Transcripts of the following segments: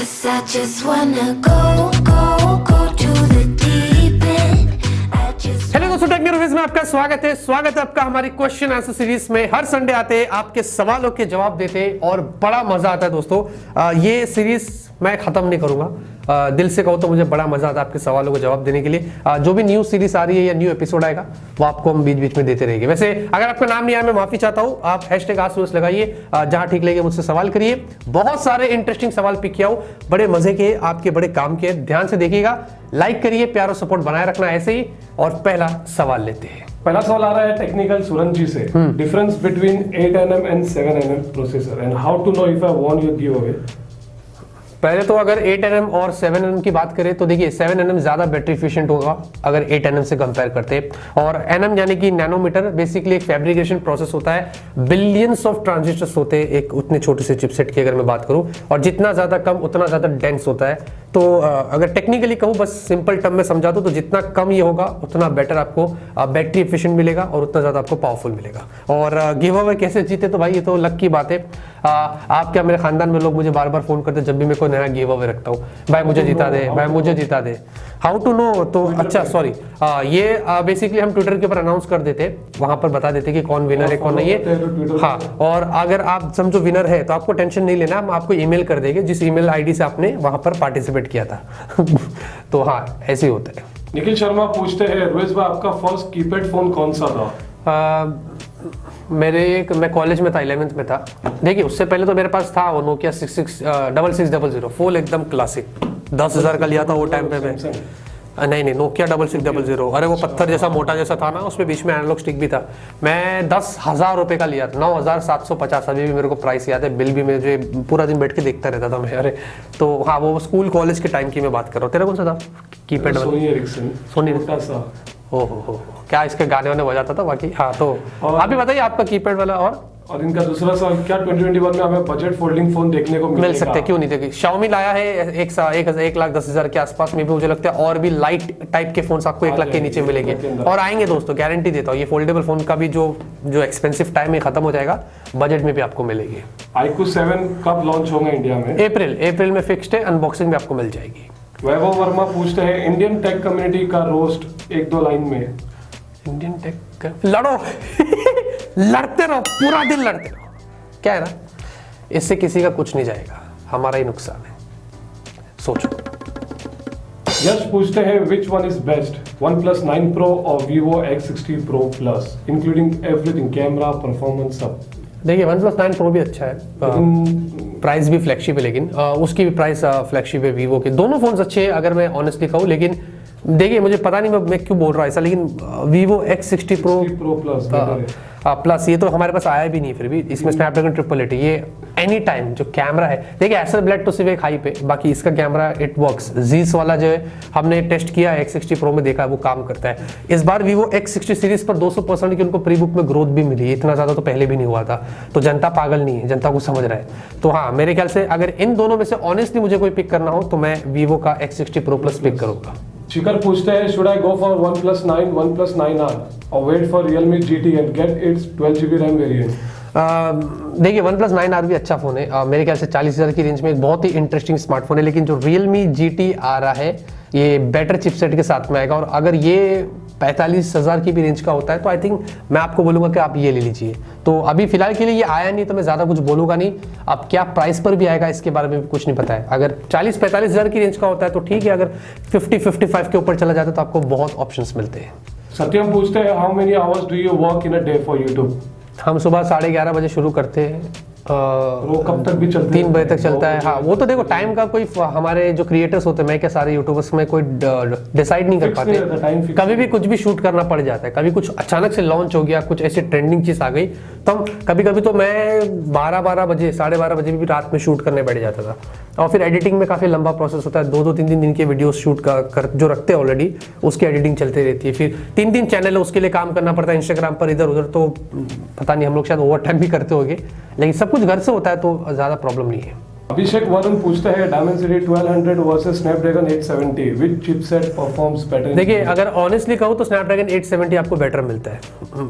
'Cause I just wanna go to the deep end. I just hello दोस्तों, tech news में आपका स्वागत है आपका हमारी क्वेश्चन आंसर सीरीज में। हर संडे आते हैं, आपके सवालों के जवाब देते हैं और बड़ा मजा आता है दोस्तों। ये सीरीज मैं खत्म नहीं करूंगा। दिल से कहो तो मुझे बड़ा मजा आता है आपके सवालों को जवाब देने के लिए। जो भी न्यू सीरीज आ रही है या न्यू एपिसोड आएगा वो आपको हम बीच बीच में देते रहेंगे। वैसे अगर आपका नाम नहीं आया, मैं माफी चाहता हूँ। आप #AskSuresh लगाइए, जहां ठीक लगे मुझसे सवाल करिए। बहुत सारे इंटरेस्टिंग सवाल पिक किया हो, बड़े मजे के, आपके बड़े काम के। ध्यान से देखिएगा, लाइक करिए, प्यार और सपोर्ट बनाए रखना ऐसे ही। और पहला सवाल लेते हैं। पहला सवाल आ रहा है टेक्निकल सुरंज जी से। Difference between 8nm and 7nm processor and how to know if I want your giveaway. पहले तो अगर 8nm और 7nm की बात करें तो देखिए 7nm ज्यादा बैटरी एफिशिएंट होगा अगर 8nm से कंपेयर करते हैं। और nm यानी कि नैनोमीटर, बेसिकली एक फैब्रिकेशन प्रोसेस होता है। बिलियंस ऑफ ट्रांजिस्टर्स होते हैं एक उतने छोटे से चिपसेट की अगर मैं बात करूं, और जितना ज्यादा कम उतना ज्यादा डेंस होता है। तो अगर टेक्निकली कहूँ, बस सिंपल टर्म में समझा दो, तो जितना कम ये होगा उतना बेटर आपको बैटरी एफिशिएंट मिलेगा और उतना ज्यादा आपको पावरफुल मिलेगा। और गिव अवे कैसे जीते, तो भाई ये तो लक की बात है। आप क्या, मेरे खानदान में लोग मुझे बार बार फोन करते जब भी मैं कोई नया गिव अवे रखता हूँ, भाई मुझे जिता दे, भाई मुझे जिता दे। हाउ टू नो, तो अच्छा सॉरी, ये बेसिकली हम ट्विटर के ऊपर अनाउंस कर देते, वहां पर बता देते कि कौन विनर है कौन नहीं है। हाँ, और अगर आप समझो विनर है तो आपको टेंशन नहीं लेना, हम आपको ईमेल कर देंगे जिस ईमेल आईडी से आपने वहां पर पार्टिसिपेट किया था। तो हाँ, ऐसे ही होता है। निखिल शर्मा पूछते हैं, रोहित भाई आपका फर्स्ट कीपैड फोन कौन सा था? मैं कॉलेज में था, 11th में था। देखिए उससे पहले तो मेरे पास था वो नोकिया 6600 फुल एकदम क्लासिक, 10,000 का लिया था वो टाइम पे मैं। नहीं नोकिया 6600, अरे वो पत्थर जैसा मोटा जैसा था ना, उसमें बीच में एनालॉग स्टिक भी था। मैं 10,000 रुपए का लिया था, 9,750। अभी भी मेरे को प्राइस याद है, बिल भी मुझे पूरा दिन बैठ के देखता रहता था मैं। अरे तो हाँ, वो स्कूल कॉलेज के टाइम की मैं बात कर रहा हूँ। तेरा कौन सा था कीपैड? Sony Ericsson. ओहो, क्या इसके गाने वाने बजाता था बाकी। हाँ, तो आप भी बताइए आपका कीपैड वाला। और इनका दूसरा सवाल, क्या 2021 में हमें बजट फोल्डिंग फोन देखने को मिल सकते हैं? क्यों नहीं देखे। Xiaomi लाया है 1,10,000 के आसपास में भी, मुझे लगता है और भी लाइट टाइप के फोन्स आपको 1 लाख के नीचे मिलेंगे और आएंगे दोस्तों, गारंटी देता हूँ। ये फोल्डेबल फोन का भी जो एक्सपेंसिव टाइम में खत्म हो जाएगा, बजट में भी आपको मिलेगी। iQOO 7 कब लॉन्च होगा इंडिया में? अप्रैल में फिक्स्ड है, अनबॉक्सिंग भी आपको मिल जाएगी। वैभव वर्मा पूछते हैं, इंडियन टेक कम्युनिटी का रोस्ट 1-2 लाइन में। इंडियन टेक लड़ो लड़ते रहो, पूरा दिन लड़ते रहो। क्या है ना, इससे किसी का कुछ नहीं जाएगा, हमारा ही नुकसान है। सोचो। यश पूछते हैं, which one is best, OnePlus 9 Pro और Vivo X60 Pro Plus, including everything, camera, performance, सब? देखिए OnePlus 9 Pro भी अच्छा है, प्राइस भी फ्लैगशिप है, लेकिन उसकी भी प्राइस फ्लैगशिप है वीवो के। दोनों फोन्स अच्छे हैं अगर मैं ऑनेस्टली कहूँ, लेकिन देखिए मुझे पता नहीं मैं क्यों बोल रहा हूँ ऐसा, लेकिन Vivo X60 Pro प्लस ये तो हमारे पास आया भी नहीं, फिर भी इसमें स्नैपड्रैगन 888, ये एनी टाइम जो कैमरा है। देखिए Hasselblad तो सिर्फ एक हाई पे, बाकी इसका कैमरा इट वर्क्स। Zeiss वाला जो है हमने टेस्ट किया X60 Pro में, देखा है वो काम करता है। इस बार Vivo X60 सीरीज पर 200% की उनको प्री बुक में ग्रोथ भी मिली है, इतना ज्यादा तो पहले भी नहीं हुआ था। तो जनता पागल नहीं है, जनता को समझ रहा है। तो हाँ, मेरे ख्याल से अगर इन दोनों में से ऑनेस्टली मुझे कोई पिक करना हो तो मैं Vivo का X60 Pro Plus पिक करूंगा। शिखर पूछते हैं, should I go for OnePlus 9, OnePlus 9R और wait for Realme GT and get its 12GB RAM variant? देखिए OnePlus 9R भी अच्छा फोन है, मेरे ख्याल से 40,000 की रेंज में एक बहुत ही इंटरेस्टिंग स्मार्टफोन है। लेकिन जो Realme GT आ रहा है ये बेटर चिपसेट के साथ में आएगा, और अगर ये 45,000 की भी रेंज का होता है तो आई थिंक मैं आपको बोलूंगा कि आप ये ले लीजिए। तो अभी फिलहाल के लिए ये आया नहीं तो मैं ज्यादा कुछ बोलूंगा नहीं। अब क्या प्राइस पर भी आएगा इसके बारे में भी कुछ नहीं पता है। अगर 40-45,000 की रेंज का होता है तो ठीक है, अगर 50-55 के ऊपर चला जाता है तो आपको बहुत ऑप्शंस मिलते हैं। सत्यम पूछते हैं, how many hours do you work in a day for YouTube? हम सुबह 11:30 बजे शुरू करते हैं, वो कब तक भी चलता है? 3 बजे तक चलता है। हाँ, वो तो देखो टाइम का कोई, हमारे जो क्रिएटर्स होते हैं, मैं क्या सारे यूट्यूबर्स में कोई डिसाइड नहीं कर पाते। कभी भी कुछ भी शूट करना पड़ जाता है, कभी कुछ अचानक से लॉन्च हो गया, कुछ ऐसी ट्रेंडिंग चीज आ गई, तो कभी तो मैं 12 बजे 12:30 बजे भी रात में शूट करने बैठ जाता था। और फिर एडिटिंग में काफी लंबा प्रोसेस होता है, 2-3 दिन के वीडियोस शूट कर जो रखते हैं ऑलरेडी, उसकी एडिटिंग चलती रहती है। फिर 3 चैनल है, उसके लिए काम करना पड़ता है इंस्टाग्राम पर इधर उधर। तो पता नहीं, हम लोग शायद ओवर टाइम भी करते होंगे, लेकिन सब कुछ घर से होता है तो ज्यादा प्रॉब्लम नहीं है। अभिषेक वरुण पूछते हैं Dimensity 1200 versus Snapdragon 870 which chipset performs better? देखिए अगर ऑनेस्टली कहूँ तो स्नैपड्रैगन 870 आपको बेटर मिलता है।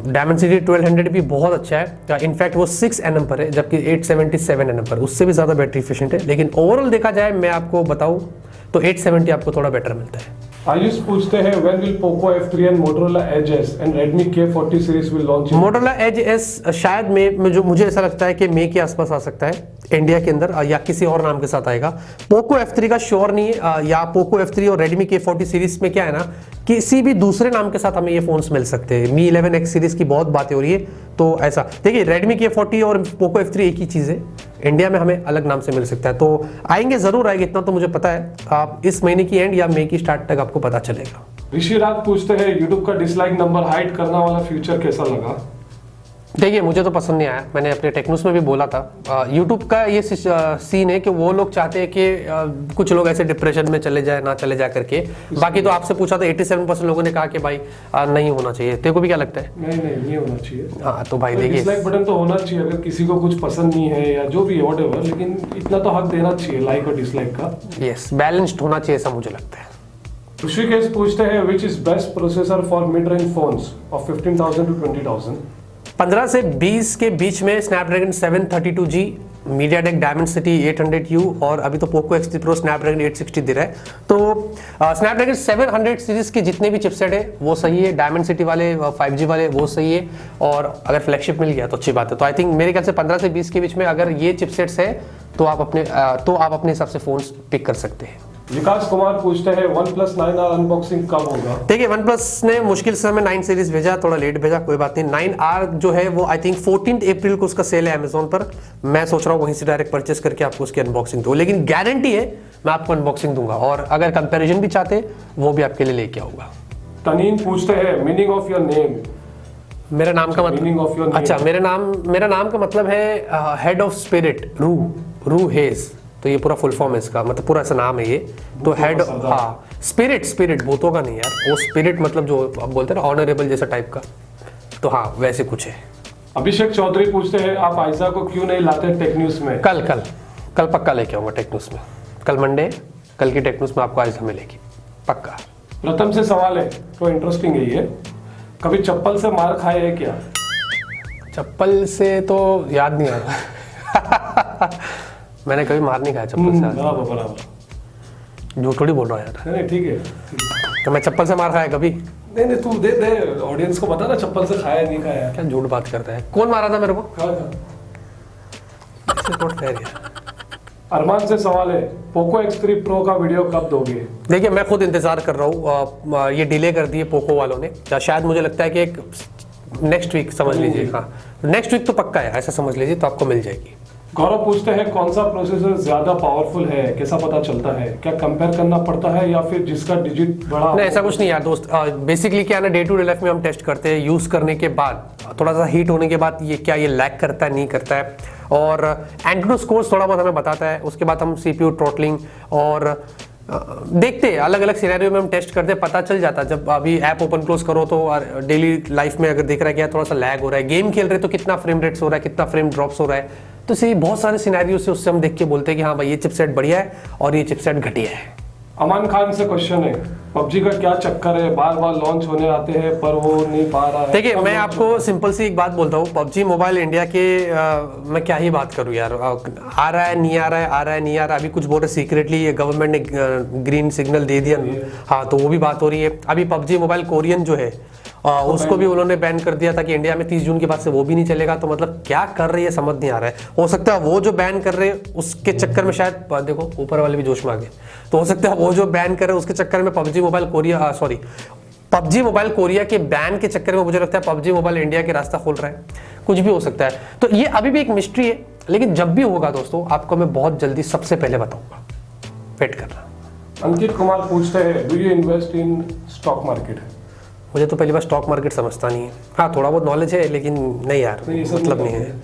डायमेंसिटी 1200 भी बहुत अच्छा है, इनफैक्ट वो 6 nm पर है जबकि 870 7 nm पर, उससे भी ज़्यादा बैटरी एफिशिएंट है। लेकिन ओवरऑल देखा जाए मैं आपको बताऊँ तो 870 आपको थोड़ा बेटर मिलता है। आयुष पूछते हैं when will Poco F3 and Motorola Edge S and Redmi K40 series will launch in? Motorola edge S शायद मुझे ऐसा लगता है कि मई के आसपास आ सकता है इंडिया के अंदर, या किसी और नाम के साथ आएगा। पोको F3 का श्योर नहीं है, या पोको F3 और रेडमी K40 सीरीज में क्या है ना, किसी भी दूसरे नाम के साथ हमें ये फोन्स मिल सकते हैं। मी 11X सीरीज की बहुत बातें हो रही है, तो ऐसा देखिए रेडमी K40 और पोको F3 एक ही चीज़ है, इंडिया में हमें अलग नाम से मिल सकता है। तो आएंगे ज़रूर आएंगे, इतना तो मुझे पता है। आप इस महीने की एंड या मई की स्टार्ट तक आपको पता चलेगा। ऋषिराज पूछते हैं YouTube का डिसलाइक नंबर हाइड करना वाला फीचर कैसा लगा? देखिए मुझे तो पसंद नहीं आया, मैंने अपने टेक्नोस में भी बोला था। यूट्यूब का ये सीन है कि वो लोग चाहते हैं कि कुछ लोग ऐसे डिप्रेशन में चले जाए ना चले जा करके। बाकी तो आपसे पूछा तो 87% लोगों ने कहा कि भाई नहीं होना चाहिए। तेरे को भी क्या लगता है? नहीं होना चाहिए। हाँ तो भाई देखिए डिसलाइक बटन तो होना चाहिए अगर किसी को कुछ पसंद नहीं है या जो भी व्हाट एवर, लेकिन इतना तो हक देना चाहिए लाइक और डिसलाइक का। यस, बैलेंस्ड होना चाहिए ऐसा मुझे लगता है। ऋषिकेश पूछते हैं which is best processor for mid range phones of 15,000 to 20,000? 15 से 20 के बीच में Snapdragon 732G, MediaTek Dimensity 800U और अभी तो पोको X3 Pro स्नैपड्रैगन 860 दे रहा है। तो स्नैपड्रैगन 700 सीरीज के जितने भी चिपसेट है वो सही है, डायमेंसिटी वाले 5G वाले वो सही है, और अगर फ्लैगशिप मिल गया तो अच्छी बात है। तो आई थिंक मेरे ख्याल से 15 से 20 के बीच में अगर ये चिपसेट्स है तो आप अपने हिसाब से फोन्स पिक कर सकते हैं। विकास कुमार पूछते हैं OnePlus 9R अनबॉक्सिंग कब होगा? देखिए OnePlus ने मुश्किल से हमें 9 सीरीज भेजा, थोड़ा लेट भेजा, कोई बात नहीं। 9R जो है वो आई थिंक 14 अप्रैल को उसका सेल है अमेजोन पर। मैं सोच रहा हूँ वहीं से डायरेक्ट परचेस करके आपको उसकी अनबॉक्सिंग दूँ, लेकिन गारंटी है मैं आपको अनबॉक्सिंग दूंगा, और अगर कंपेरिजन भी चाहते वो भी आपके लिए लेके आऊंगा। तनीन पूछते हैं मीनिंग ऑफ योर नेम। मेरा नाम का मीनिंग ऑफ योर मतलब, अच्छा मेरा नाम का मतलब है हेड ऑफ स्पिरिट, रू हेज। तो ये पूरा फुल फॉर्म है इसका, मतलब पूरा ऐसा नाम है ये। तो हेड, हाँ स्पिरिट भूतों का नहीं यार, वो स्पिरिट मतलब जो आप बोलते हैं ना ऑनरेबल जैसा टाइप का, तो हाँ वैसे कुछ है। अभिषेक चौधरी पूछते हैं आप आयशा को क्यों नहीं लाते टेक न्यूज में? कल पक्का लेके आऊंगा टेक न्यूज में, कल मंडे, कल की टेक न्यूज में आपको आयशा मिलेगी पक्का। प्रथम से सवाल है तो इंटरेस्टिंग है ये, कभी चप्पल से मार खाए है क्या? चप्पल से तो याद नहीं आ रहा मैंने कभी मार नहीं खाया चप्पल से। बराबर झूठ थोड़ी बोल रहा है यार। नहीं ठीक है। तो मैं चप्पल से मार खाया कभी? नहीं तू दे ऑडियंस को बता ना चप्पल से खाया नहीं खाया। क्या झूठ बात करता है, कौन मारा था मेरे को? अरमान से सवाल है पोको X3 Pro का वीडियो कब दोगे? देखिए मैं खुद इंतजार कर रहा हूँ, ये डिले कर दिए पोको वालों ने, या शायद मुझे लगता है कि एक नेक्स्ट वीक समझ लीजिए, हाँ नेक्स्ट वीक तो पक्का है ऐसा समझ लीजिए, तो आपको मिल जाएगी। गौरव पूछते हैं कौन सा प्रोसेसर ज्यादा पावरफुल है, कैसा पता चलता है, क्या कंपेयर करना पड़ता है या फिर जिसका डिजिट बड़ा? नहीं ऐसा कुछ नहीं यार दोस्त, बेसिकली क्या है ना, डे टू डे लाइफ में हम टेस्ट करते हैं, यूज करने के बाद थोड़ा सा हीट होने के बाद ये क्या ये लैग करता है नहीं करता है, और एंटूडो स्कोर्स थोड़ा बहुत हमें बताता है। उसके बाद हम CPU थ्रॉटलिंग और देखते हैं, अलग अलग सिनेरियो में हम टेस्ट करते हैं, पता चल जाता है। जब अभी ऐप ओपन क्लोज करो तो डेली लाइफ में अगर देख रहा है कि थोड़ा सा लैग हो रहा है, गेम खेल रहे तो कितना फ्रेम रेट्स हो रहा है, कितना फ्रेम ड्रॉप्स हो रहा है, तो इसी बहुत सारे सिनेरियो से उससे हम देख के बोलते हैं कि हाँ भाई ये चिपसेट बढ़िया है और ये चिपसेट घटिया है। अमान खान से क्वेश्चन है PUBG का क्या चक्कर है, बार बार लॉन्च होने आते हैं पर वो नहीं पा रहा है? देखिए मैं आपको सिंपल सी एक बात बोलता हूँ, PUBG मोबाइल इंडिया के मैं क्या ही बात करूँ यार, आ रहा है नहीं आ रहा है, आ रहा है नहीं आ रहा है। अभी कुछ बोल रहे सीक्रेटली गवर्नमेंट ने ग्रीन सिग्नल दे दिया, हाँ तो वो भी बात हो रही है। अभी PUBG मोबाइल कोरियन जो है उसको भी उन्होंने बैन कर दिया था कि इंडिया में 30 जून के बाद से वो भी नहीं चलेगा। तो मतलब क्या कर रही है समझ नहीं आ रहा है। हो सकता है वो जो बैन कर रहे हैं उसके चक्कर में शायद देखो ऊपर वाले भी जोश में आ गए, तो हो सकता है वो जो बैन कर रहे हैं उसके चक्कर में PUBG मोबाइल कोरिया के बैन के चक्कर में मुझे लगता है PUBG मोबाइल इंडिया के रास्ता खोल रहा है, कुछ भी हो सकता है। तो ये अभी भी एक मिस्ट्री है, लेकिन जब भी होगा दोस्तों आपको मैं बहुत जल्दी सबसे पहले बताऊंगा, वेट करना। अंकित कुमार पूछते हैं do you invest in stock market? मुझे तो पहली बार स्टॉक मार्केट समझता नहीं है, हाँ थोड़ा बहुत नॉलेज है लेकिन नहीं यार, मतलब नहीं है,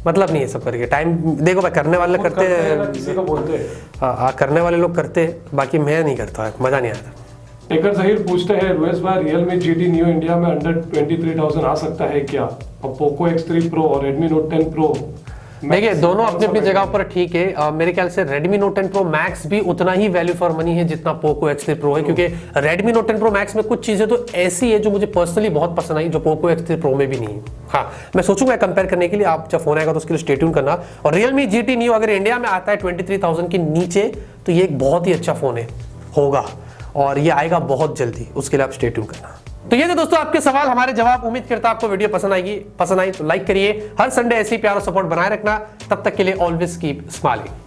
मतलब नहीं है सब करके। टाइम देखो भाई करने वाले करते हैं, किसी को बोलते हैं, हाँ करने वाले लोग करते हैं, बाकी मैं नहीं करता है, मजा नहीं आता। एकर जहीर पूछते हैं रुएस भाई Realme GT Neo इंडिया में अंडर 23,000 आ सकता है क्या? और पोको X3 Pro और Redmi Note 10 Pro देखिए दोनों अपनी अपनी जगह पर ठीक है। मेरे ख्याल से Redmi Note 10 Pro Max भी उतना ही वैल्यू फॉर मनी है जितना Poco X3 Pro है, क्योंकि Redmi Note 10 Pro Max में कुछ चीजें तो ऐसी है जो मुझे पर्सनली बहुत पसंद आई, जो Poco X3 Pro में भी नहीं है। हाँ, मैं सोचूंगा कंपेयर करने के लिए, आप जब फोन आएगा तो उसके लिए स्टे ट्यून करना। और Realme GT Neo अगर इंडिया में आता है 23,000 के नीचे तो ये एक बहुत ही अच्छा फोन है होगा, और ये आएगा बहुत जल्दी, उसके लिए आप स्टे ट्यून करना। तो ये थे दोस्तों आपके सवाल, हमारे जवाब। उम्मीद करता आपको वीडियो पसंद आई तो लाइक करिए। हर संडे ऐसे ही प्यार और सपोर्ट बनाए रखना। तब तक के लिए ऑलवेज कीप स्माइलिंग।